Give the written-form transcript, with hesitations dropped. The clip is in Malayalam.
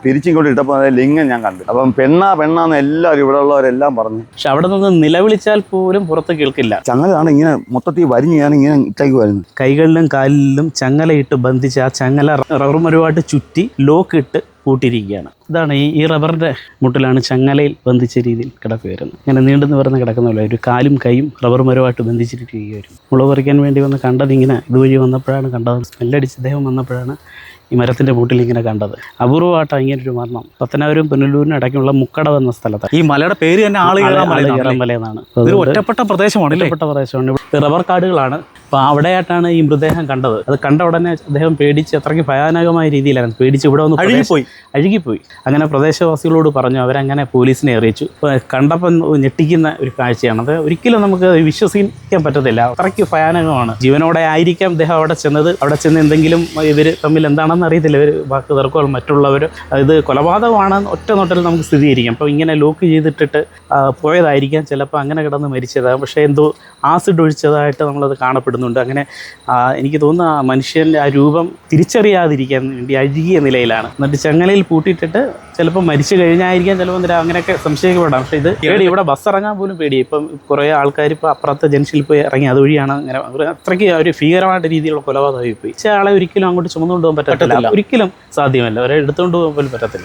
തിരിച്ചിങ്ങോട്ട് ഇട്ടപ്പോൾ അതേ ലിംഗം ഞാൻ കണ്ടു. അപ്പം പെണ്ണാന്ന് എല്ലാവരും ഇവിടെ ഉള്ളവരെല്ലാം പറഞ്ഞു. പക്ഷെ അവിടെ നിന്ന് നിലവിളിച്ചാൽ പോലും പുറത്ത് കേൾക്കില്ല. ചങ്ങലാണ് ഇങ്ങനെ മൊത്തത്തിൽ വരിഞ്ഞ് ഞാൻ ഇങ്ങനെ ഇട്ടേക്ക് വരുന്നത്. കൈകളിലും കാലിലും ചങ്ങലയിട്ട് ബന്ധിച്ച് ആ ചങ്ങല റബ്ബർ മരമായിട്ട് ചുറ്റി ലോക്ക് ഇട്ട് പൂട്ടിയിരിക്കുകയാണ്. ഇതാണ് ഈ റബ്ബറിൻ്റെ മുട്ടിലാണ് ചങ്ങലയിൽ ബന്ധിച്ച രീതിയിൽ കിടപ്പ് വരുന്നത്. ഇങ്ങനെ നീണ്ടെന്ന് പറഞ്ഞ് കിടക്കുന്നില്ല. ഒരു കാലും കൈയും റബ്ബർ മരമായിട്ട് ബന്ധിച്ചിരിക്കുകയായിരുന്നു. മുളക് പറിക്കാൻ വേണ്ടി വന്ന് കണ്ടത് ഇങ്ങനെ ഇതുവഴി വന്നപ്പോഴാണ് കണ്ടത്. സ്മെല്ലടിച്ച് അദ്ദേഹം വന്നപ്പോഴാണ് ഈ മരത്തിൻ്റെ മൂട്ടിൽ ഇങ്ങനെ കണ്ടത്. അപൂർവമായിട്ടാണ് ഇങ്ങനൊരു മരണം. പത്തനാപുരം പുനലൂരിന് ഇടയ്ക്കുള്ള മുക്കട എന്ന സ്ഥലത്ത്. ഈ മലയുടെ പേര് തന്നെ ആളുകേറാൻ മല എന്നാണ്. ഒറ്റപ്പെട്ട പ്രദേശമാണ്. ഒറ്റപ്പെട്ട പ്രദേശമാണ്. റബ്ബർ കാടുകളാണ്. അപ്പോൾ അവിടെയായിട്ടാണ് ഈ മൃതദേഹം കണ്ടത്. അത് കണ്ട ഉടനെ അദ്ദേഹം പേടിച്ച് അത്രയ്ക്ക് ഭയാനകമായ രീതിയിലാണ് പേടിച്ച് ഇവിടെ ഒന്ന് അഴുകിപ്പോയി. അങ്ങനെ പ്രദേശവാസികളോട് പറഞ്ഞു. അവരങ്ങനെ പോലീസിനെ അറിയിച്ചു. കണ്ടപ്പം ഞെട്ടിക്കുന്ന ഒരു കാഴ്ചയാണ്. അത് ഒരിക്കലും നമുക്ക് വിശ്വസിക്കാൻ പറ്റത്തില്ല. അത്രയ്ക്ക് ഭയാനകമാണ്. ജീവനോടെ ആയിരിക്കാം അദ്ദേഹം അവിടെ ചെന്നത്. അവിടെ ചെന്ന് എന്തെങ്കിലും ഇവർ തമ്മിൽ എന്താണെന്ന് അറിയത്തില്ല. ഇവർ വാക്ക് തർക്കങ്ങൾ മറ്റുള്ളവർ ഇത് കൊലപാതകമാണ് ഒറ്റ നോട്ടൽ നമുക്ക് സ്ഥിരീകരിക്കാം. അപ്പോൾ ഇങ്ങനെ ലോക്ക് ചെയ്തിട്ടിട്ട് പോയതായിരിക്കാം. ചിലപ്പോൾ അങ്ങനെ കിടന്ന് മരിച്ചതാകും. പക്ഷേ എന്തോ ആസിഡ് ഒഴിച്ചതായിട്ട് നമ്മളത് കാണപ്പെടുന്നുണ്ട്. അങ്ങനെ എനിക്ക് തോന്നുന്നു ആ മനുഷ്യൻ്റെ ആ രൂപം തിരിച്ചറിയാതിരിക്കാൻ വേണ്ടി അഴുകിയ നിലയിലാണ്. എന്നിട്ട് ചങ്ങലയിൽ പൂട്ടിയിട്ടിട്ട് ചിലപ്പോൾ മരിച്ചു കഴിഞ്ഞായിരിക്കാം. ചിലപ്പോൾ അങ്ങനെയൊക്കെ സംശയിക്കപ്പെടാം. പക്ഷേ ഇത് പേടി. ഇവിടെ ബസ് ഇറങ്ങാൻ പോലും പേടി. ഇപ്പം കുറേ ആൾക്കാർ ഇപ്പോൾ അപ്പുറത്തെ ജംഗ്ഷനിൽ പോയി ഇറങ്ങി അതുവഴിയാണ് അങ്ങനെ അത്രയ്ക്ക് ഒരു ഭീകരമായിട്ട് രീതിയിലുള്ള കൊലപാതകമായി പോയി. പക്ഷേ ആളെ ഒരിക്കലും അങ്ങോട്ട് ചുമന്നുകൊണ്ട് പോകാൻ പറ്റത്തില്ല. ഒരിക്കലും സാധ്യമല്ല. അവരെ എടുത്തുകൊണ്ട് പോകാൻ പോലും പറ്റത്തില്ല.